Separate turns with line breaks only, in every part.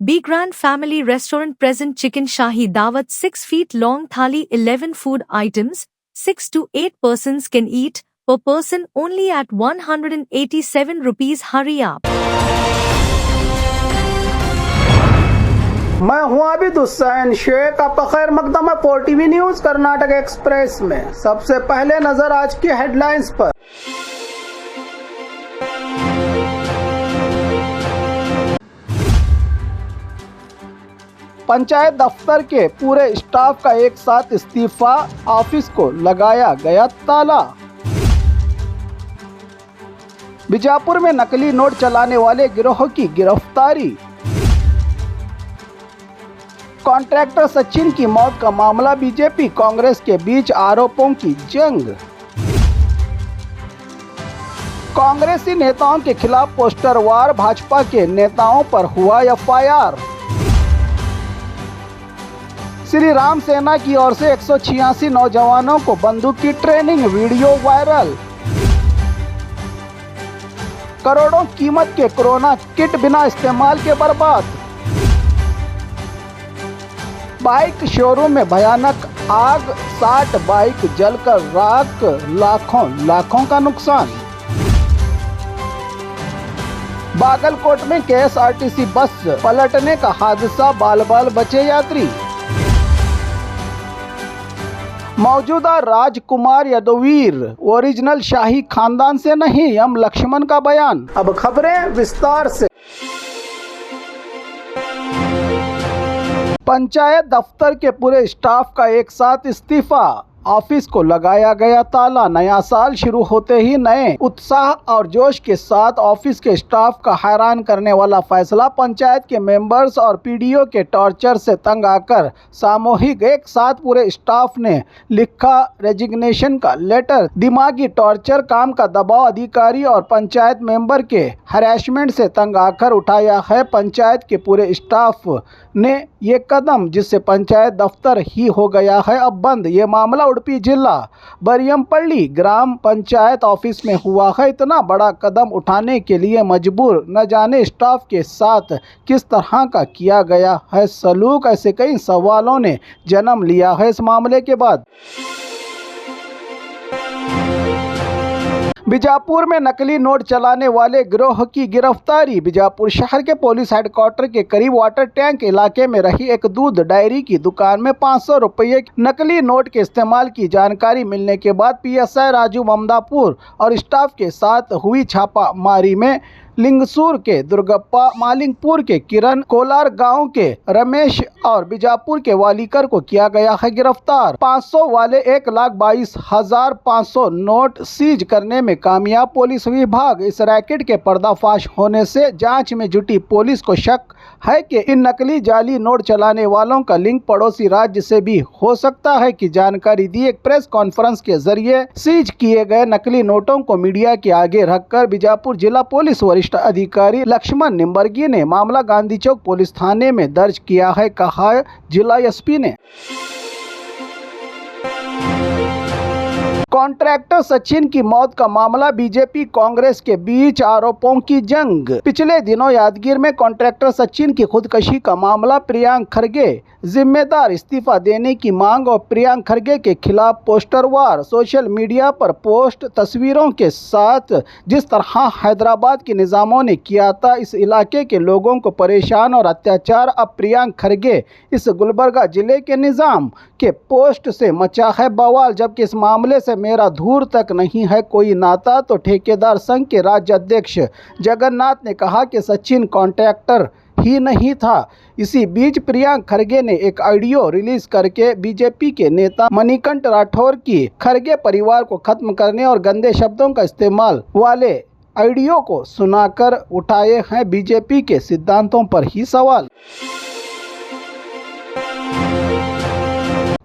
Be Grand Family Restaurant present chicken shahi dawat 6 feet long thali 11 food items, 6 to 8 persons can eat, per person only at 187 rupees. Hurry up.
मैं हूं आबिद हुसैन शेख, आपका खैर मकदम है 4TV news Karnataka express में। सबसे पहले नजर आज की हेडलाइंस पर। पंचायत दफ्तर के पूरे स्टाफ का एक साथ इस्तीफा, ऑफिस को लगाया गया ताला। बीजापुर में नकली नोट चलाने वाले गिरोह की गिरफ्तारी। कॉन्ट्रैक्टर सचिन की मौत का मामला, बीजेपी कांग्रेस के बीच आरोपों की जंग। कांग्रेसी नेताओं के खिलाफ पोस्टर वार, भाजपा के नेताओं पर हुआ एफआईआर। श्री राम सेना की ओर से 186 नौजवानों को बंदूक की ट्रेनिंग, वीडियो वायरल। करोड़ों कीमत के कोरोना किट बिना इस्तेमाल के बर्बाद। बाइक शोरूम में भयानक आग, 60 बाइक जलकर राख, लाखों का नुकसान। बागलकोट में केएसआरटीसी बस पलटने का हादसा, बाल बचे यात्री। मौजूदा राजकुमार यदुवीर ओरिजिनल शाही खानदान से नहीं, एम लक्ष्मण का बयान। अब खबरें विस्तार से। पंचायत दफ्तर के पूरे स्टाफ का एक साथ इस्तीफा, ऑफिस को लगाया गया ताला। नया साल शुरू होते ही नए उत्साह और जोश के साथ ऑफिस के स्टाफ का हैरान करने वाला फैसला। पंचायत के मेंबर्स और पीडीओ के टॉर्चर से तंग आकर सामूहिक एक साथ पूरे स्टाफ ने लिखा रेजिग्नेशन का लेटर। दिमागी टॉर्चर, काम का दबाव, अधिकारी और पंचायत मेंबर के हैरेसमेंट से तंग आकर उठाया है पंचायत के पूरे स्टाफ ने ये कदम, जिससे पंचायत दफ्तर ही हो गया है अब बंद। ये मामला उडुपी जिला बरियमपल्ली ग्राम पंचायत ऑफिस में हुआ है। इतना बड़ा कदम उठाने के लिए मजबूर न जाने स्टाफ के साथ किस तरह का किया गया है सलूक, ऐसे कई सवालों ने जन्म लिया है इस मामले के बाद। बीजापुर में नकली नोट चलाने वाले गिरोह की गिरफ्तारी। बीजापुर शहर के पुलिस हेडक्वार्टर के करीब वाटर टैंक इलाके में रही एक दूध डायरी की दुकान में 500 रुपये नकली नोट के इस्तेमाल की जानकारी मिलने के बाद पीएसआई राजू ममदापुर और स्टाफ के साथ हुई छापामारी में लिंगसूर के दुर्गप्पा, मालिंगपुर के किरण, कोलार गांव के रमेश और बीजापुर के वालीकर को किया गया है गिरफ्तार। 500 वाले 1,22,500 नोट सीज करने में कामयाब पुलिस विभाग। इस रैकेट के पर्दाफाश होने से जांच में जुटी पुलिस को शक है कि इन नकली जाली नोट चलाने वालों का लिंक पड़ोसी राज्य से भी हो सकता है की जानकारी दी एक प्रेस कॉन्फ्रेंस के जरिए सीज किए गए नकली नोटों को मीडिया के आगे रखकर बीजापुर जिला पुलिस वरिष्ठ अधिकारी लक्ष्मण निम्बर्गी ने मामला गांधी चौक पुलिस थाने में दर्ज किया है, कहा जिला एसपी ने। कॉन्ट्रैक्टर सचिन की मौत का मामला, बीजेपी कांग्रेस के बीच आरोपों की जंग। पिछले दिनों यादगीर में कॉन्ट्रैक्टर सचिन की खुदकुशी का मामला, प्रियांक खरगे जिम्मेदार, इस्तीफा देने की मांग और प्रियांक खरगे के खिलाफ पोस्टर वार। सोशल मीडिया पर पोस्ट तस्वीरों के साथ जिस तरह हैदराबाद के निजामों ने किया था इस इलाके के लोगों को परेशान और अत्याचार, अब प्रियांक खरगे इस गुलबर्गा जिले के निजाम के पोस्ट से मचा है बवाल। जबकि इस मामले से मेरा दूर तक नहीं है कोई नाता, तो ठेकेदार संघ के राज्य अध्यक्ष जगन्नाथ ने कहा कि सचिन कॉन्ट्रैक्टर ही नहीं था। इसी बीच प्रियांक खरगे ने एक ऑडियो रिलीज करके बीजेपी के नेता मणिकंठ राठौर की खरगे परिवार को खत्म करने और गंदे शब्दों का इस्तेमाल वाले ऑडियो को सुनाकर उठाए हैं बीजेपी के सिद्धांतों पर ही सवाल।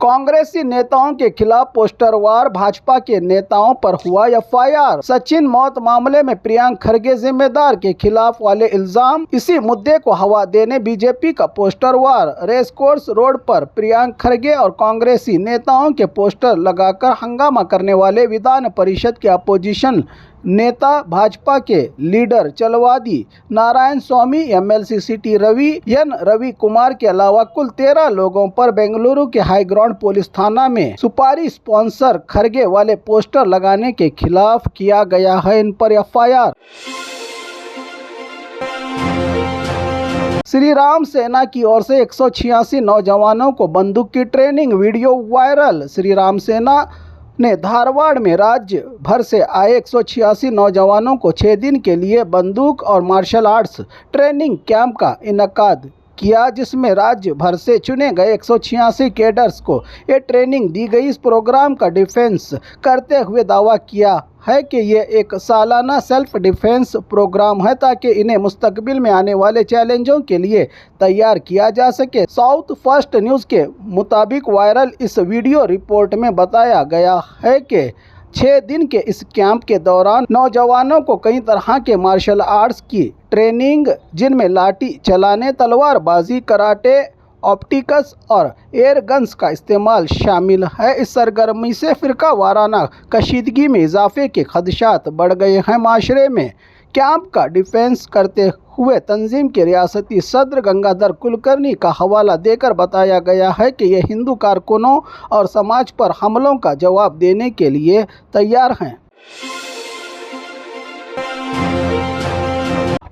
कांग्रेसी नेताओं के खिलाफ पोस्टर वार, भाजपा के नेताओं पर हुआ एफआईआर। सचिन मौत मामले में प्रियांक खरगे जिम्मेदार के खिलाफ वाले इल्जाम, इसी मुद्दे को हवा देने बीजेपी का पोस्टर वार। रेस कोर्स रोड पर प्रियांक खरगे और कांग्रेसी नेताओं के पोस्टर लगाकर हंगामा करने वाले विधान परिषद के अपोजिशन नेता भाजपा के leader Chalavadi Narayana Swamy, MLC CT Ravi, N Ravi Kumar के अलावा कुल 13 लोगों पर बेंगलुरु के हाईग्राउंड पुलिस थाना में सुपारी स्पॉन्सर खरगे वाले पोस्टर लगाने के खिलाफ किया गया है इन पर एफआईआर। श्री राम सेना की ओर से 186 नौजवानों को बंदूक की training, video viral. Shri Ram सेना ने धारवाड़ में राज्य भर से आए 186 नौजवानों को 6 दिन के लिए बंदूक और मार्शल आर्ट्स ट्रेनिंग कैंप का इनकाद किया, जिसमें राज्य भर से चुने गए 186 कैडर्स को ये ट्रेनिंग दी गई। इस प्रोग्राम का डिफेंस करते हुए दावा किया है कि ये एक सालाना सेल्फ डिफेंस प्रोग्राम है ताकि इन्हें मुस्तकबिल में आने वाले चैलेंजों के लिए तैयार किया जा सके। साउथ फर्स्ट न्यूज़ के मुताबिक वायरल इस वीडियो रिपोर्ट में बताया गया है कि 6 दिन के इस कैंप के दौरान नौजवानों को कई तरह के मार्शल आर्ट्स की ट्रेनिंग, जिनमें लाठी चलाने, तलवारबाजी, कराटे, ऑप्टिक्स और एयर गन्स का इस्तेमाल शामिल है। इस सरगर्मी से फिरका वाराना कशीदगी में इजाफे के खदशात बढ़ गए हैं। माशरे में कैंप का डिफेंस करते हुए तंजीम के रियासती सदर गंगाधर कुलकर्णी का हवाला देकर बताया गया है कि ये हिंदू कारकुनों और समाज पर हमलों का जवाब देने के लिए तैयार हैं।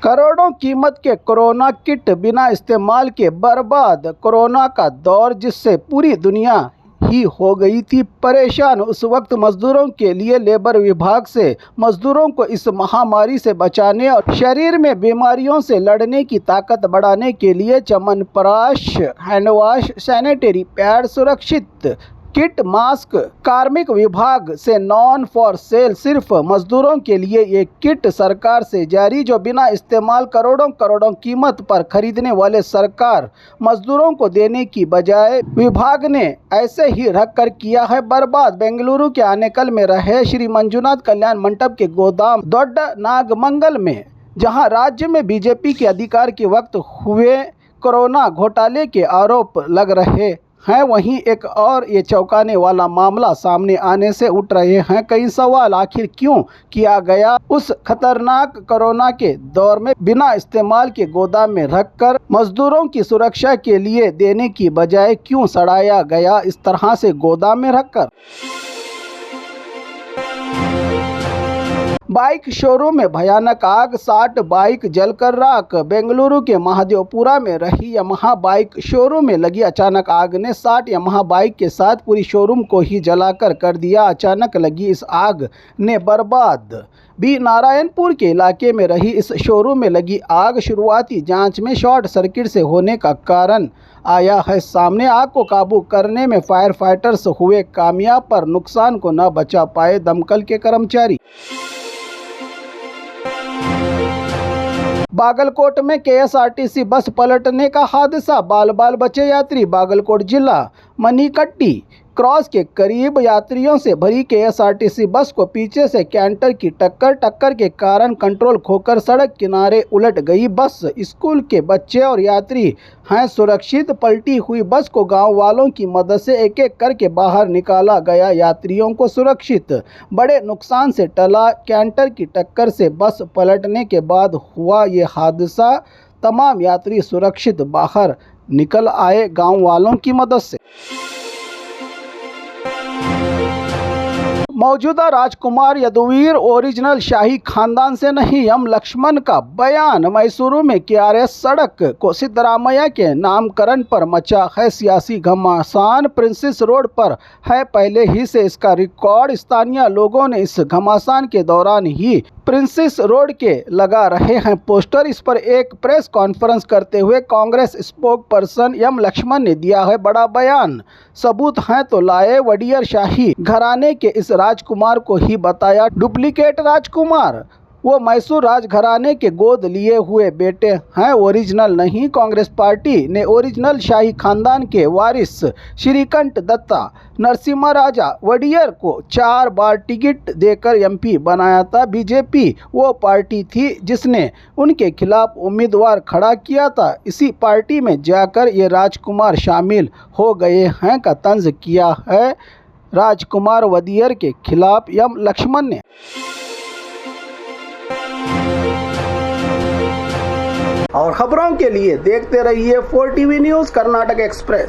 करोड़ों कीमत के कोरोना किट बिना इस्तेमाल के बर्बाद। कोरोना का दौर जिससे पूरी दुनिया ही हो गई थी परेशान, उस वक्त मजदूरों के लिए लेबर विभाग से मजदूरों को इस महामारी से बचाने और शरीर में बीमारियों से लड़ने की ताकत बढ़ाने के लिए च्यवनप्राश, हैंडवाश, सैनिटरी पैड, सुरक्षित किट, मास्क कार्मिक विभाग से नॉन फॉर सेल सिर्फ मजदूरों के लिए ये किट सरकार से जारी, जो बिना इस्तेमाल करोड़ों कीमत पर खरीदने वाले सरकार मजदूरों को देने की बजाय विभाग ने ऐसे ही रख कर किया है बर्बाद। बेंगलुरु के आनेकल में रहे श्री मंजुनाथ कल्याण मंडप के गोदाम दोड्डा नागमंगल में, जहां राज्य में बीजेपी के अधिकार के वक्त हुए कोरोना घोटाले के आरोप लग रहे हैं, वहीं एक और ये चौंकाने वाला मामला सामने आने से उठ रहे हैं कई सवाल। आखिर क्यों किया गया उस खतरनाक कोरोना के दौर में बिना इस्तेमाल के गोदाम में रखकर मजदूरों की सुरक्षा के लिए देने की बजाय क्यों सड़ाया गया इस तरह से गोदाम में रखकर। बाइक शोरूम में भयानक आग, 60 बाइक जलकर राख। बेंगलुरु के महादेवपुरा में रही यामाहा बाइक शोरूम में लगी अचानक आग ने 60 यामाहा बाइक के साथ पूरी शोरूम को ही जलाकर कर दिया। अचानक लगी इस आग ने बर्बाद भी नारायणपुर के इलाके में रही इस शोरूम में लगी आग शुरुआती जांच में शॉर्ट सर्किट से होने का कारण आया है सामने। आग को काबू करने में फायर फाइटर्स हुए कामयाब, पर नुकसान को न बचा पाए दमकल के कर्मचारी। बागलकोट में केएसआरटीसी बस पलटने का हादसा, बाल बचे यात्री। बागलकोट जिला मनीकट्टी क्रॉस के करीब यात्रियों से भरी केएसआरटीसी बस को पीछे से कैंटर की टक्कर के कारण कंट्रोल खोकर सड़क किनारे उलट गई। बस स्कूल के बच्चे और यात्री हैं सुरक्षित। पलटी हुई बस को गांव वालों की मदद से एक एक करके बाहर निकाला गया। यात्रियों को सुरक्षित बड़े नुकसान से टला। कैंटर की टक्कर से बस पलटने के बाद हुआ ये हादसा। तमाम यात्री सुरक्षित बाहर निकल आए गांव वालों की मदद से। मौजूदा राजकुमार यदुवीर ओरिजिनल शाही खानदान से नहीं, एम लक्ष्मण का बयान। मैसूरू में केआरएस सड़क को सिद्धरामैया के नामकरण पर मचा है सियासी घमासान। प्रिंसेस रोड पर है पहले ही से इसका रिकॉर्ड। स्थानीय लोगों ने इस घमासान के दौरान ही प्रिंसेस रोड के लगा रहे हैं पोस्टर। इस पर एक प्रेस कॉन्फ्रेंस करते हुए Congress spokesperson M Laxman ने दिया है बड़ा बयान। सबूत हैं तो लाए। वडियर शाही घराने के इस राजकुमार को ही बताया डुप्लीकेट राजकुमार। वो मैसूर राजघराने के गोद लिए हुए बेटे हैं, ओरिजिनल नहीं। कांग्रेस पार्टी ने ओरिजिनल शाही खानदान के वारिस श्रीकंठ दत्ता नरसिम्हा राजा वडियर को 4 बार टिकट देकर एमपी बनाया था। बीजेपी वो पार्टी थी जिसने उनके खिलाफ उम्मीदवार खड़ा किया था। इसी पार्टी में जाकर ये राजकुमार शामिल हो गए हैं का तंज किया है राजकुमार वडियर के खिलाफ एम लक्ष्मण ने। और खबरों के लिए देखते रहिए 4 TV न्यूज कर्नाटक एक्सप्रेस।